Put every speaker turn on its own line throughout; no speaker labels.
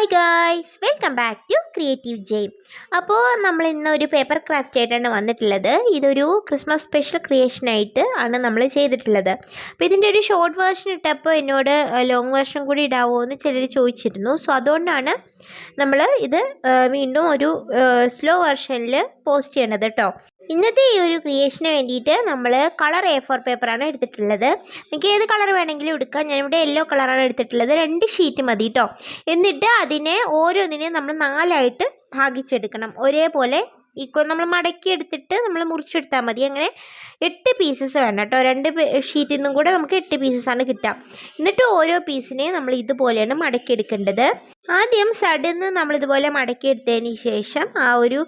Hi guys, welcome back to creative game. അപ്പോൾ നമ്മൾ ഇന്ന് ഒരു പേപ്പർ ക്രാഫ്റ്റ് ആയിട്ടാണ് വന്നിട്ടുള്ളത്. ഇതൊരു ക്രിസ്മസ് സ്പെഷ്യൽ ക്രിയേഷനായിട്ട് ആണ് നമ്മൾ ചെയ്തിട്ടുള്ളത്. അപ്പോൾ ഇതിൻ്റെ ഒരു ഷോർട്ട് വേർഷൻ ഇട്ടപ്പോൾ എന്നോട് ലോങ് വേർഷൻ കൂടി ഇടാവോ എന്ന് ചിലർ ചോദിച്ചിരുന്നു. സോ അതുകൊണ്ടാണ് നമ്മൾ ഇത് വീണ്ടും ഒരു സ്ലോ വേർഷനിൽ പോസ്റ്റ് ചെയ്യണത് കേട്ടോ. ഇന്നത്തെ ഈ ഒരു ക്രിയേഷന് വേണ്ടിയിട്ട് നമ്മൾ കളർ A4 പേപ്പറാണ് എടുത്തിട്ടുള്ളത്. നിങ്ങൾക്ക് ഏത് കളർ വേണമെങ്കിലും എടുക്കാം. ഞാനിവിടെ യെല്ലോ കളറാണ് എടുത്തിട്ടുള്ളത്. 2 ഷീറ്റ് മതി കേട്ടോ. എന്നിട്ട് അതിനെ ഓരോന്നിനെയും നമ്മൾ 4ആയിട്ട് ഭാഗിച്ചെടുക്കണം. ഒരേപോലെ നമ്മൾ മടക്കി എടുത്തിട്ട് നമ്മൾ മുറിച്ചെടുത്താൽ മതി. അങ്ങനെ 8 പീസസ് വേണം കേട്ടോ. 2 ഷീറ്റിൽ നിന്നും കൂടെ നമുക്ക് 8 പീസസാണ് കിട്ടുക. എന്നിട്ട് ഓരോ പീസിനെയും നമ്മൾ ഇതുപോലെയാണ് മടക്കിയെടുക്കേണ്ടത്. ആദ്യം സൈഡിൽ നമ്മളിതുപോലെ മടക്കിയെടുത്തതിന് ശേഷം ആ ഒരു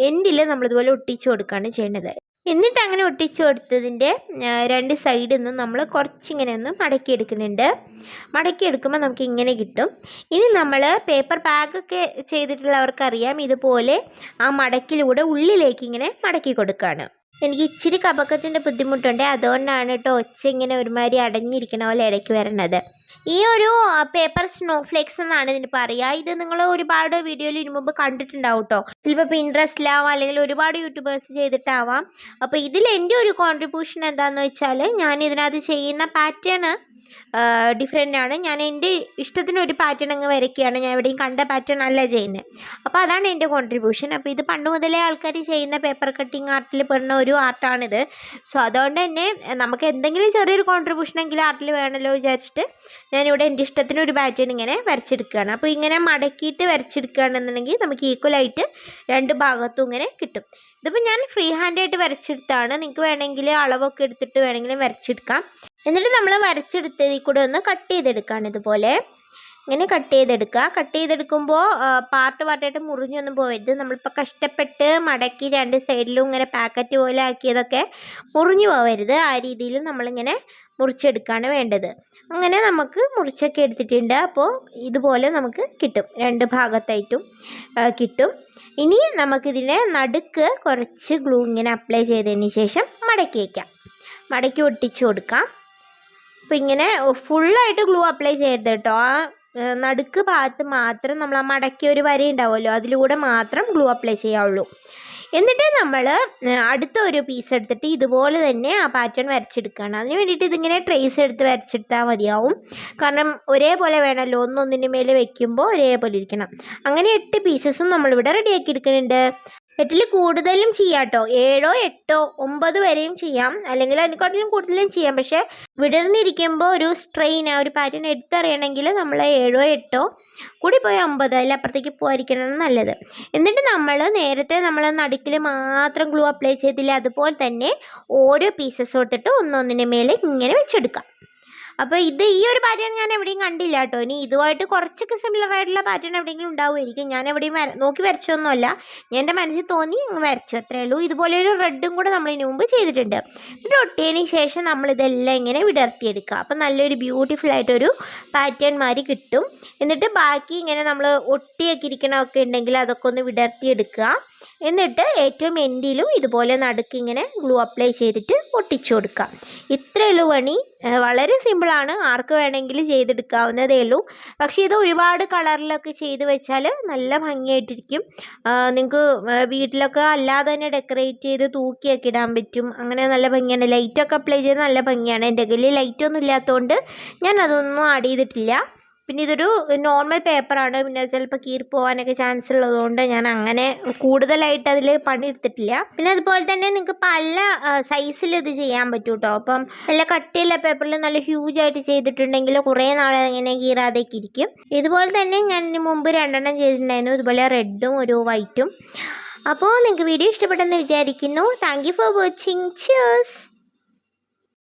എൻഡിൽ നമ്മളിതുപോലെ ഒട്ടിച്ചു കൊടുക്കുകയാണ് ചെയ്യുന്നത്. എന്നിട്ട് അങ്ങനെ ഒട്ടിച്ചു കൊടുത്തതിൻ്റെ 2 സൈഡിൽ നിന്നും നമ്മൾ കുറച്ചിങ്ങനെ ഒന്ന് മടക്കിയെടുക്കുന്നുണ്ട്. മടക്കിയെടുക്കുമ്പോൾ നമുക്ക് ഇങ്ങനെ കിട്ടും. ഇനി നമ്മൾ പേപ്പർ ബാഗൊക്കെ ചെയ്തിട്ടുള്ളവർക്കറിയാം, ഇതുപോലെ ആ മടക്കിലൂടെ ഉള്ളിലേക്ക് ഇങ്ങനെ മടക്കി കൊടുക്കുകയാണ്. എനിക്ക് ഇച്ചിരി കപക്കത്തിൻ്റെ ബുദ്ധിമുട്ടുണ്ട്, അതുകൊണ്ടാണ് കേട്ടോ ഒച്ച ഇങ്ങനെ ഒരുമാതിരി അടഞ്ഞിരിക്കണ പോലെ ഇടയ്ക്ക് വരണത്. ഈ ഒരു പേപ്പർ സ്നോഫ്ലേക്സ് എന്നാണ് ഇതിന് പറയുക. ഇത് നിങ്ങൾ ഒരുപാട് വീഡിയോയിൽ ഇതിനു മുമ്പ് കണ്ടിട്ടുണ്ടാവും കേട്ടോ. ചിലപ്പോൾ പിൻട്രസ്റ്റിലാവാം, അല്ലെങ്കിൽ ഒരുപാട് യൂട്യൂബേഴ്സ് ചെയ്തിട്ടാവാം. അപ്പോൾ ഇതിൽ എൻ്റെ ഒരു കോൺട്രിബ്യൂഷൻ എന്താണെന്ന് വെച്ചാൽ, ഞാൻ ഇതിനകത്ത് ചെയ്യുന്ന പാറ്റേൺ ഡിഫറെൻ്റ് ആണ്. ഞാൻ എൻ്റെ ഇഷ്ടത്തിന് ഒരു പാറ്റേൺ അങ്ങ് വരയ്ക്കുകയാണ്. ഞാൻ എവിടെയും കണ്ട പാറ്റേൺ അല്ല ചെയ്യുന്നത്. അപ്പോൾ അതാണ് എൻ്റെ കോൺട്രിബ്യൂഷൻ. അപ്പോൾ ഇത് പണ്ട് മുതലേ ആൾക്കാർ ചെയ്യുന്ന പേപ്പർ കട്ടിങ് ആർട്ടിൽ പെടുന്ന ഒരു ആർട്ടാണിത്. സോ അതുകൊണ്ട് തന്നെ നമുക്ക് എന്തെങ്കിലും ചെറിയൊരു കോൺട്രിബ്യൂഷനെങ്കിലും ആർട്ടിൽ വേണമല്ലോ വിചാരിച്ചിട്ട് ഞാനിവിടെ എൻ്റെ ഇഷ്ടത്തിന് ഒരു പാറ്റേൺ ഇങ്ങനെ വരച്ചെടുക്കുകയാണ്. അപ്പോൾ ഇങ്ങനെ മടക്കിയിട്ട് വരച്ചെടുക്കുകയാണെന്നുണ്ടെങ്കിൽ നമുക്ക് ഈക്വലായിട്ട് 2 ഭാഗത്തും ഇങ്ങനെ കിട്ടും. ഇതിപ്പോൾ ഞാൻ ഫ്രീ ഹാൻഡായിട്ട് വരച്ചെടുത്താണ്. നിങ്ങൾക്ക് വേണമെങ്കിൽ അളവൊക്കെ എടുത്തിട്ട് വേണമെങ്കിലും വരച്ചെടുക്കാം. എന്നിട്ട് നമ്മൾ വരച്ചെടുത്തതിൽ കൂടെ ഒന്ന് കട്ട് ചെയ്തെടുക്കുകയാണ്. ഇതുപോലെ ഇങ്ങനെ കട്ട് ചെയ്തെടുക്കുക. കട്ട് ചെയ്തെടുക്കുമ്പോൾ പാർട്ടായിട്ട് മുറിഞ്ഞൊന്നും പോകരുത്. നമ്മളിപ്പോൾ കഷ്ടപ്പെട്ട് മടക്കി 2 സൈഡിലും ഇങ്ങനെ പാക്കറ്റ് പോലെ ആക്കിയതൊക്കെ മുറിഞ്ഞു പോകരുത്. ആ രീതിയിൽ നമ്മളിങ്ങനെ മുറിച്ചെടുക്കുകയാണ് വേണ്ടത്. അങ്ങനെ നമുക്ക് മുറിച്ചൊക്കെ എടുത്തിട്ടുണ്ട്. അപ്പോൾ ഇതുപോലെ നമുക്ക് കിട്ടും, 2 ഭാഗത്തായിട്ടും കിട്ടും. ഇനി നമുക്കിതിനെ നടുക്ക് കുറച്ച് ഗ്ലൂ ഇങ്ങനെ അപ്ലൈ ചെയ്തതിന് ശേഷം മടക്കി വയ്ക്കാം. മടക്കി ഒട്ടിച്ച് കൊടുക്കാം. അപ്പോൾ ഇങ്ങനെ ഫുള്ളായിട്ട് ഗ്ലൂ അപ്ലൈ ചെയ്യരുത് കേട്ടോ. ആ നടുക്ക് ഭാഗത്ത് മാത്രം നമ്മൾ ആ മടക്കിയ ഒരു വര ഉണ്ടാവുമല്ലോ, അതിലൂടെ മാത്രം ഗ്ലൂ അപ്ലൈ ചെയ്യാവുള്ളൂ. എന്നിട്ട് നമ്മൾ അടുത്ത ഒരു പീസ് എടുത്തിട്ട് ഇതുപോലെ തന്നെ ആ പാറ്റേൺ വരച്ചെടുക്കുകയാണ്. അതിന് വേണ്ടിയിട്ട് ഇതിങ്ങനെ ട്രേസ് എടുത്ത് വരച്ചെടുത്താൽ മതിയാവും. കാരണം ഒരേപോലെ വേണമല്ലോ, ഒന്നൊന്നിൻ്റെ മേലെ വെക്കുമ്പോൾ ഒരേപോലെ ഇരിക്കണം. അങ്ങനെ 8 പീസസും നമ്മളിവിടെ റെഡിയാക്കി എടുക്കുന്നുണ്ട്. 8ൽ കൂടുതലും ചെയ്യാം കേട്ടോ. 7, 8, 9 വരെയും ചെയ്യാം, അല്ലെങ്കിൽ അതിനെക്കാട്ടിലും കൂടുതലും ചെയ്യാം. പക്ഷേ വിടർന്നിരിക്കുമ്പോൾ ഒരു സ്ട്രെയിൻ, ആ ഒരു പാറ്റേൺ എടുത്തറിയണമെങ്കിൽ നമ്മൾ 7, 8 കൂടി പോയി 9, അതിലപ്പുറത്തേക്ക് പോകാതിരിക്കണം നല്ലത്. എന്നിട്ട് നമ്മൾ നേരത്തെ നമ്മൾ നടുക്കിൽ മാത്രം ഗ്ലൂ അപ്ലൈ ചെയ്തില്ല, അതുപോലെ തന്നെ ഓരോ പീസസ് കൊടുത്തിട്ട് ഒന്നൊന്നിൻ്റെ മേലെ ഇങ്ങനെ വെച്ചെടുക്കാം. അപ്പോൾ ഈ ഒരു പാറ്റേൺ ഞാൻ എവിടെയും കണ്ടില്ല കേട്ടോ. ഇനി ഇതുമായിട്ട് കുറച്ചൊക്കെ സിമിലർ ആയിട്ടുള്ള പാറ്റേൺ എവിടെയെങ്കിലും ഉണ്ടാവുമായിരിക്കും. ഞാൻ എവിടെയും നോക്കി വരച്ചൊന്നുമല്ല, ഞാൻ എൻ്റെ മനസ്സിൽ തോന്നി വരച്ചു, അത്രയേ ഉള്ളൂ. ഇതുപോലെ ഒരു റെഡും കൂടെ നമ്മൾ ഇതിനു മുമ്പ് ചെയ്തിട്ടുണ്ട്. എന്നിട്ട് ഒട്ടിയതിന് ശേഷം നമ്മളിതെല്ലാം ഇങ്ങനെ വിടർത്തിയെടുക്കുക. അപ്പോൾ നല്ലൊരു ബ്യൂട്ടിഫുൾ ആയിട്ടൊരു പാറ്റേൺ മാതിരി കിട്ടും. എന്നിട്ട് ബാക്കി ഇങ്ങനെ നമ്മൾ ഒട്ടിയൊക്കെ ഇരിക്കണമൊക്കെ ഉണ്ടെങ്കിൽ അതൊക്കെ ഒന്ന് വിടർത്തിയെടുക്കുക. എന്നിട്ട് ഏറ്റവും എൻഡിലും ഇതുപോലെ നടുക്ക് ഇങ്ങനെ ഗ്ലൂ അപ്ലൈ ചെയ്തിട്ട് ഒട്ടിച്ചു കൊടുക്കുക. ഇത്രയുള്ളൂ പണി. വളരെ സിമ്പിളാണ്, ആർക്ക് വേണമെങ്കിലും ചെയ്തെടുക്കാവുന്നതേ ഉള്ളൂ. പക്ഷേ ഇത് ഒരുപാട് കളറിലൊക്കെ ചെയ്ത് വെച്ചാൽ നല്ല ഭംഗിയായിട്ടിരിക്കും. നിങ്ങൾക്ക് വീട്ടിലൊക്കെ അല്ലാതെ തന്നെ ഡെക്കറേറ്റ് ചെയ്ത് തൂക്കിയൊക്കെ ഇടാൻ പറ്റും. അങ്ങനെ നല്ല ഭംഗിയാണ്. ലൈറ്റൊക്കെ അപ്ലൈ ചെയ്ത് നല്ല ഭംഗിയാണ്. എൻ്റെ കയ്യിൽ ലൈറ്റൊന്നും ഇല്ലാത്തതുകൊണ്ട് ഞാൻ അതൊന്നും ആഡ് ചെയ്തിട്ടില്ല. പിന്നെ ഇതൊരു നോർമൽ പേപ്പറാണ്, പിന്നെ ചിലപ്പോൾ കീറിപ്പോവാനൊക്കെ ചാൻസ് ഉള്ളതുകൊണ്ട് ഞാൻ അങ്ങനെ കൂടുതലായിട്ട് അതിൽ പണിയെടുത്തിട്ടില്ല. പിന്നെ അതുപോലെ തന്നെ നിങ്ങൾക്ക് പല സൈസിൽ ഇത് ചെയ്യാൻ പറ്റും കേട്ടോ. അപ്പം നല്ല കട്ടിയുള്ള പേപ്പറിൽ നല്ല ഹ്യൂജായിട്ട് ചെയ്തിട്ടുണ്ടെങ്കിൽ കുറേ നാൾ ഇങ്ങനെ കീറാതെയൊക്കെ ഇരിക്കും. ഇതുപോലെ തന്നെ ഞാൻ ഇതിന് മുമ്പ് 2 ചെയ്തിട്ടുണ്ടായിരുന്നു, ഇതുപോലെ റെഡും ഒരു വൈറ്റും. അപ്പോൾ നിങ്ങൾക്ക് വീഡിയോ ഇഷ്ടപ്പെട്ടെന്ന് വിചാരിക്കുന്നു. Thank you for watching. Cheers.